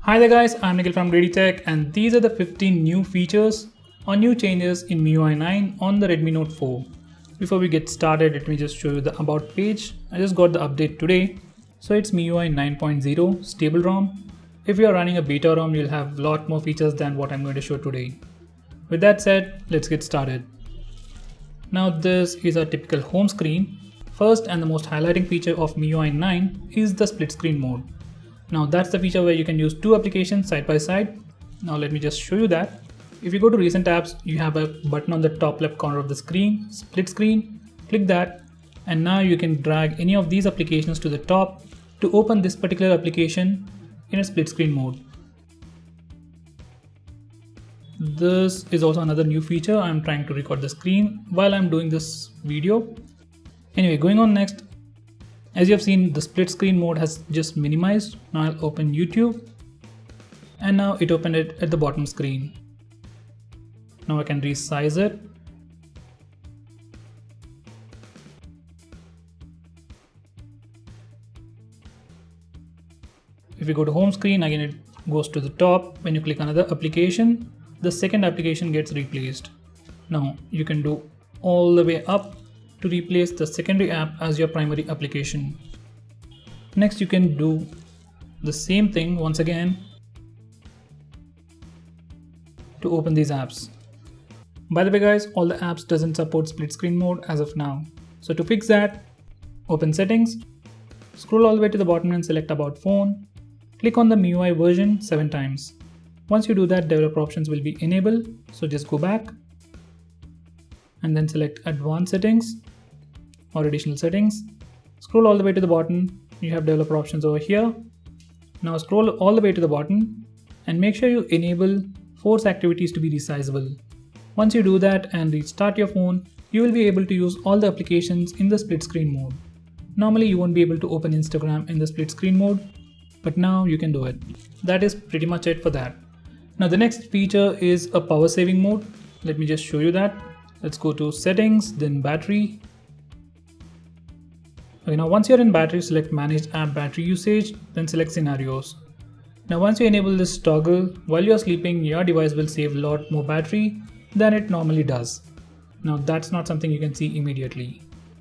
Hi there guys, I'm Nikhil from Grady Tech and these are the 15 new features or new changes in MIUI 9 on the Redmi Note 4. Before we get started, let me just show you the about page. I just got the update today. So it's MIUI 9.0 stable ROM. If you are running a beta ROM, you'll have a lot more features than what I'm going to show today. With that said, let's get started. Now this is a typical home screen. First and the most highlighting feature of MIUI 9 is the split screen mode. Now that's the feature where you can use two applications side by side. Now let me just show you that. If you go to recent apps, you have a button on the top left corner of the screen, split screen, click that, and now you can drag any of these applications to the top to open this particular application in a split screen mode. This is also another new feature. I'm trying to record the screen while I'm doing this video. Anyway, going on next. As you have seen, the split screen mode has just minimized. Now I'll open YouTube and now it opened it at the bottom screen. Now I can resize it. If you go to home screen, again it goes to the top. When you click another application, the second application gets replaced. Now you can do all the way up to replace the secondary app as your primary application. Next, you can do the same thing once again to open these apps. By the way guys, all the apps doesn't support split screen mode as of now. So to fix that, open settings, scroll all the way to the bottom and select about phone. Click on the MIUI version 7 times. Once you do that, developer options will be enabled. So just go back and then select advanced settings or additional settings. Scroll all the way to the bottom. You have developer options over here. Now scroll all the way to the bottom and make sure you enable force activities to be resizable. Once you do that and restart your phone, you will be able to use all the applications in the split screen mode. Normally you won't be able to open Instagram in the split screen mode, but now you can do it. That is pretty much it for that. Now the next feature is a power saving mode. Let me just show you that. Let's go to settings, then battery. Okay, now once you're in battery, select manage app battery usage, then select scenarios. Now once you enable this toggle, while you're sleeping, your device will save a lot more battery than it normally does. Now that's not something you can see immediately.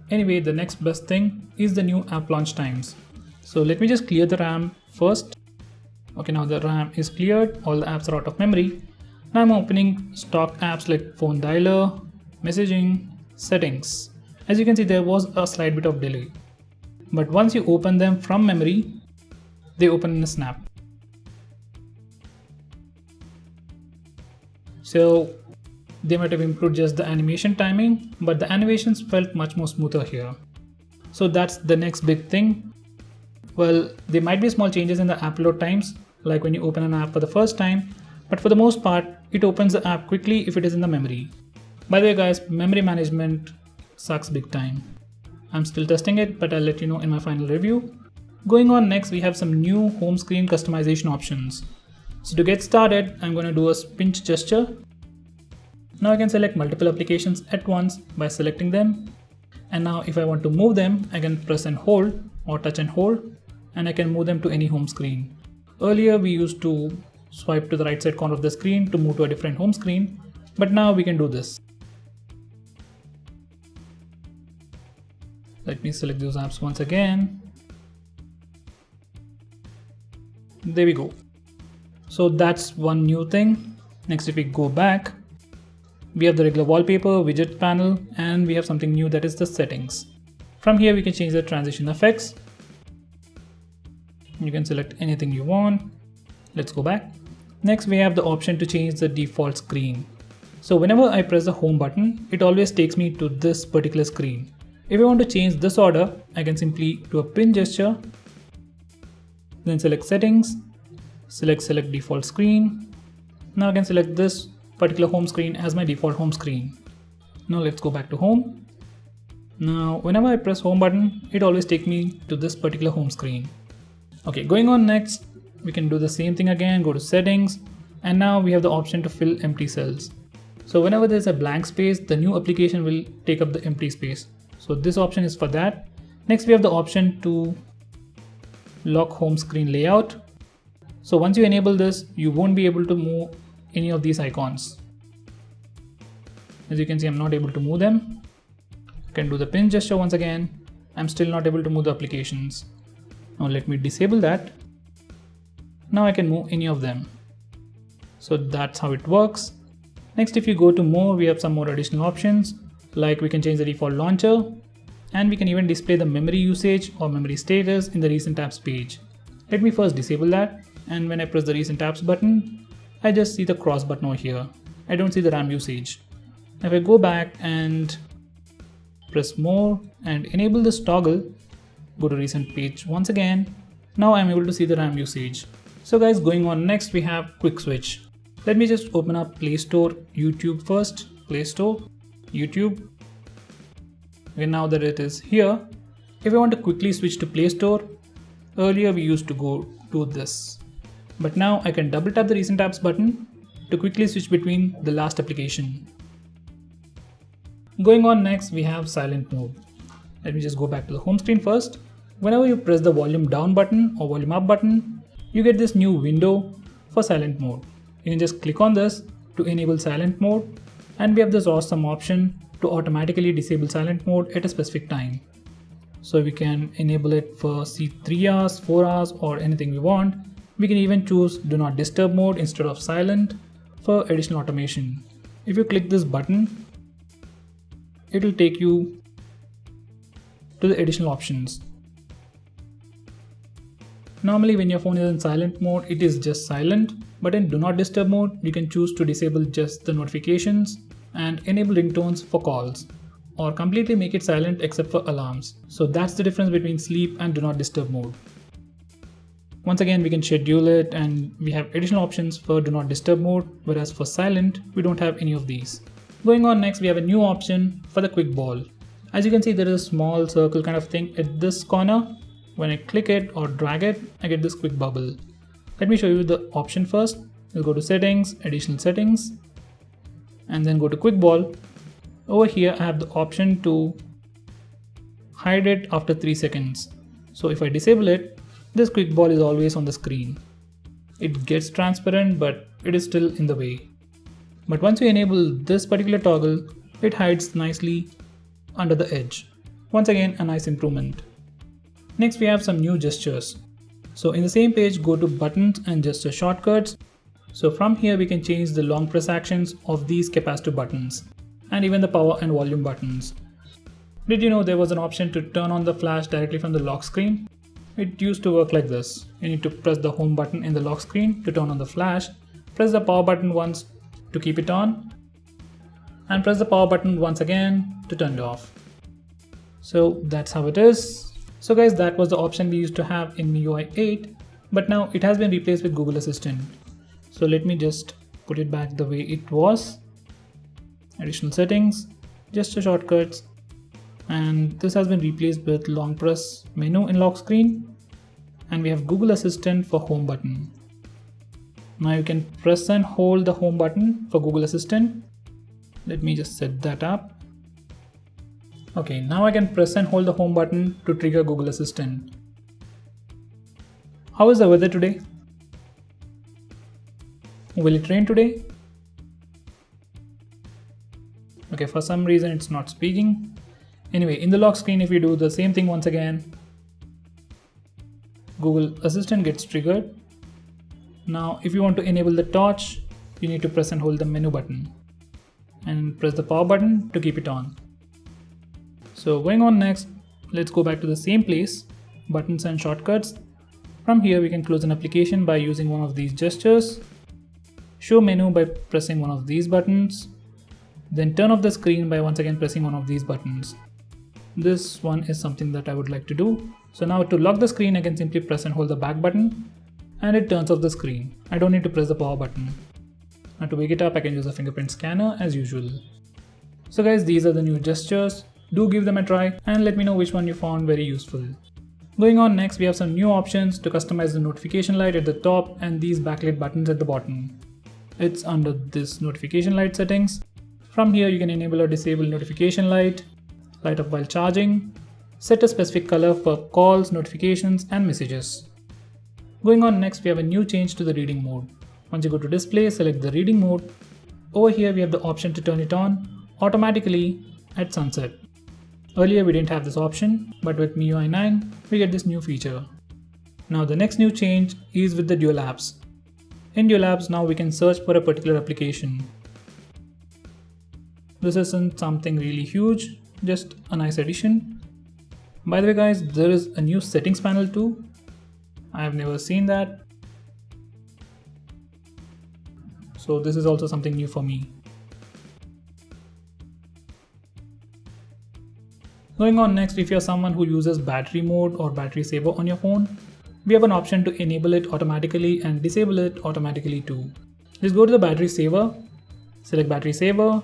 Anyway, the next best thing is the new app launch times. So let me just clear the RAM first. Okay, now the RAM is cleared, all the apps are out of memory. Now I'm opening stock apps like phone dialer, messaging, settings. As you can see, there was a slight bit of delay. But once you open them from memory, they open in a snap. So they might have improved just the animation timing, but the animations felt much more smoother here. So that's the next big thing. Well, there might be small changes in the app load times, like when you open an app for the first time, but for the most part, it opens the app quickly if it is in the memory. By the way guys, memory management sucks big time. I'm still testing it, but I'll let you know in my final review. Going on next, we have some new home screen customization options. So to get started, I'm going to do a pinch gesture. Now I can select multiple applications at once by selecting them. And now if I want to move them, I can press and hold or touch and hold, and I can move them to any home screen. Earlier we used to swipe to the right side corner of the screen to move to a different home screen, but now we can do this. Let me select those apps once again. There we go. So that's one new thing. Next, if we go back, we have the regular wallpaper, widget panel, and we have something new, that is the settings. From here we can change the transition effects. You can select anything you want. Let's go back. Next, we have the option to change the default screen. So whenever I press the home button, it always takes me to this particular screen. If I want to change this order, I can simply do a pin gesture, then select settings, select default screen. Now I can select this particular home screen as my default home screen. Now let's go back to home. Now whenever I press home button, it always takes me to this particular home screen. Okay, going on next, we can do the same thing again, go to settings, and now we have the option to fill empty cells. So whenever there's a blank space, the new application will take up the empty space. So this option is for that. Next, we have the option to lock home screen layout. So once you enable this, you won't be able to move any of these icons. As you can see, I'm not able to move them. I can do the pin gesture once again. I'm still not able to move the applications. Now let me disable that. Now I can move any of them. So that's how it works. Next, if you go to more, we have some more additional options, like we can change the default launcher, and we can even display the memory usage or memory status in the recent apps page. Let me first disable that, and when I press the recent apps button, I just see the cross button over here. I don't see the RAM usage. If I go back and press more and enable this toggle, go to recent page once again, now I'm able to see the RAM usage. So guys, going on next, we have quick switch. Let me just open up Play Store, YouTube first, Play Store, YouTube. Okay, now that it is here, if I want to quickly switch to Play Store, earlier we used to go to this. But now I can double tap the recent apps button to quickly switch between the last application. Going on next, we have silent mode. Let me just go back to the home screen first. Whenever you press the volume down button or volume up button, you get this new window for silent mode. You can just click on this to enable silent mode, and we have this awesome option to automatically disable silent mode at a specific time. So we can enable it for 3 hours, 4 hours, or anything we want. We can even choose do not disturb mode instead of silent for additional automation. If you click this button, it will take you to the additional options. Normally when your phone is in silent mode, it is just silent, but in do not disturb mode, you can choose to disable just the notifications and enable ringtones for calls, or completely make it silent except for alarms. So that's the difference between sleep and do not disturb mode. Once again, we can schedule it, and we have additional options for do not disturb mode, whereas for silent, we don't have any of these. Going on next, we have a new option for the quick ball. As you can see, there is a small circle kind of thing at this corner. When I click it or drag it, I get this quick bubble. Let me show you the option first. We'll go to settings, additional settings, and then go to quick ball. Over here, I have the option to hide it after 3 seconds. So if I disable it, this quick ball is always on the screen. It gets transparent, but it is still in the way. But once you enable this particular toggle, it hides nicely under the edge. Once again, a nice improvement. Next, we have some new gestures. So in the same page, go to buttons and gesture shortcuts. So from here, we can change the long press actions of these capacitive buttons and even the power and volume buttons. Did you know there was an option to turn on the flash directly from the lock screen? It used to work like this. You need to press the home button in the lock screen to turn on the flash, press the power button once to keep it on, and press the power button once again to turn it off. So that's how it is. So guys, that was the option we used to have in MIUI 8, but now it has been replaced with Google Assistant. So let me just put it back the way it was. Additional settings, gesture shortcuts, and this has been replaced with long press menu in lock screen, and we have Google Assistant for home button. Now you can press and hold the home button for Google Assistant. Let me just set that up. Okay, now I can press and hold the home button to trigger Google Assistant. How is the weather today? Will it rain today? Okay, for some reason it's not speaking. Anyway, in the lock screen, if you do the same thing once again, Google Assistant gets triggered. Now, if you want to enable the torch, you need to press and hold the menu button and press the power button to keep it on. So going on next, let's go back to the same place, buttons and shortcuts. From here, we can close an application by using one of these gestures, show menu by pressing one of these buttons, then turn off the screen by once again pressing one of these buttons. This one is something that I would like to do. So now to lock the screen, I can simply press and hold the back button and it turns off the screen. I don't need to press the power button. Now to wake it up, I can use a fingerprint scanner as usual. So guys, these are the new gestures. Do give them a try and let me know which one you found very useful. Going on next, we have some new options to customize the notification light at the top and these backlit buttons at the bottom. It's under this notification light settings. From here, you can enable or disable notification light, light up while charging, set a specific color for calls, notifications, and messages. Going on, next we have a new change to the reading mode. Once you go to display, select the reading mode. Over here we have the option to turn it on automatically at sunset. Earlier we didn't have this option, but with MIUI 9 we get this new feature. Now the next new change is with the dual apps. In dual apps now we can search for a particular application. This isn't something really huge, just a nice addition. By the way guys, there is a new settings panel too. I have never seen that. So this is also something new for me. Going on, next, if you're someone who uses battery mode or battery saver on your phone, we have an option to enable it automatically and disable it automatically too. Just go to the battery saver, select battery saver.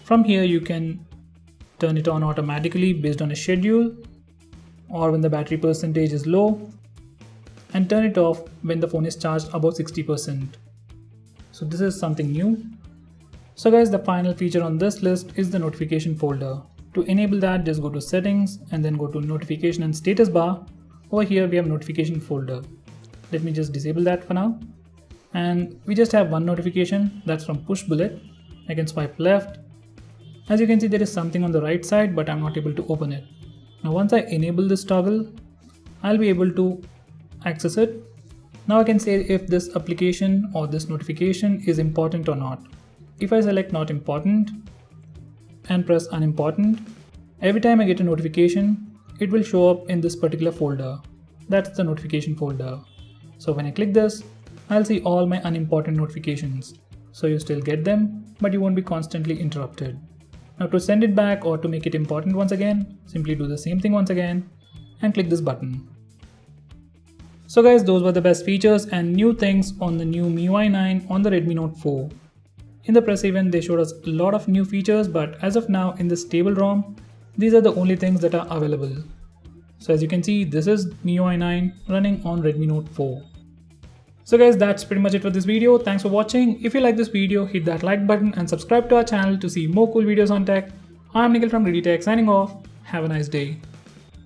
From here you can turn it on automatically based on a schedule or when the battery percentage is low, and turn it off when the phone is charged above 60%. So this is something new. So guys, the final feature on this list is the notification folder. To enable that, just go to settings and then go to notification and status bar. Over here we have notification folder. Let me just disable that for now. And we just have one notification, that's from push bullet. I can swipe left. As you can see, there is something on the right side, but I'm not able to open it. Now once I enable this toggle, I'll be able to access it. Now I can say if this application or this notification is important or not. If I select not important and press unimportant, every time I get a notification, it will show up in this particular folder. That's the notification folder. So when I click this, I'll see all my unimportant notifications. So you still get them, but you won't be constantly interrupted. Now to send it back or to make it important once again, simply do the same thing once again and click this button. So guys, those were the best features and new things on the new MIUI 9 on the Redmi Note 4. In the press event, they showed us a lot of new features, but as of now in this stable ROM, these are the only things that are available. So as you can see, this is MIUI 9 running on Redmi Note 4. So guys, that's pretty much it for this video. Thanks for watching. If you like this video, hit that like button and subscribe to our channel to see more cool videos on tech. I'm Nikhil from Ready Tech signing off. Have a nice day.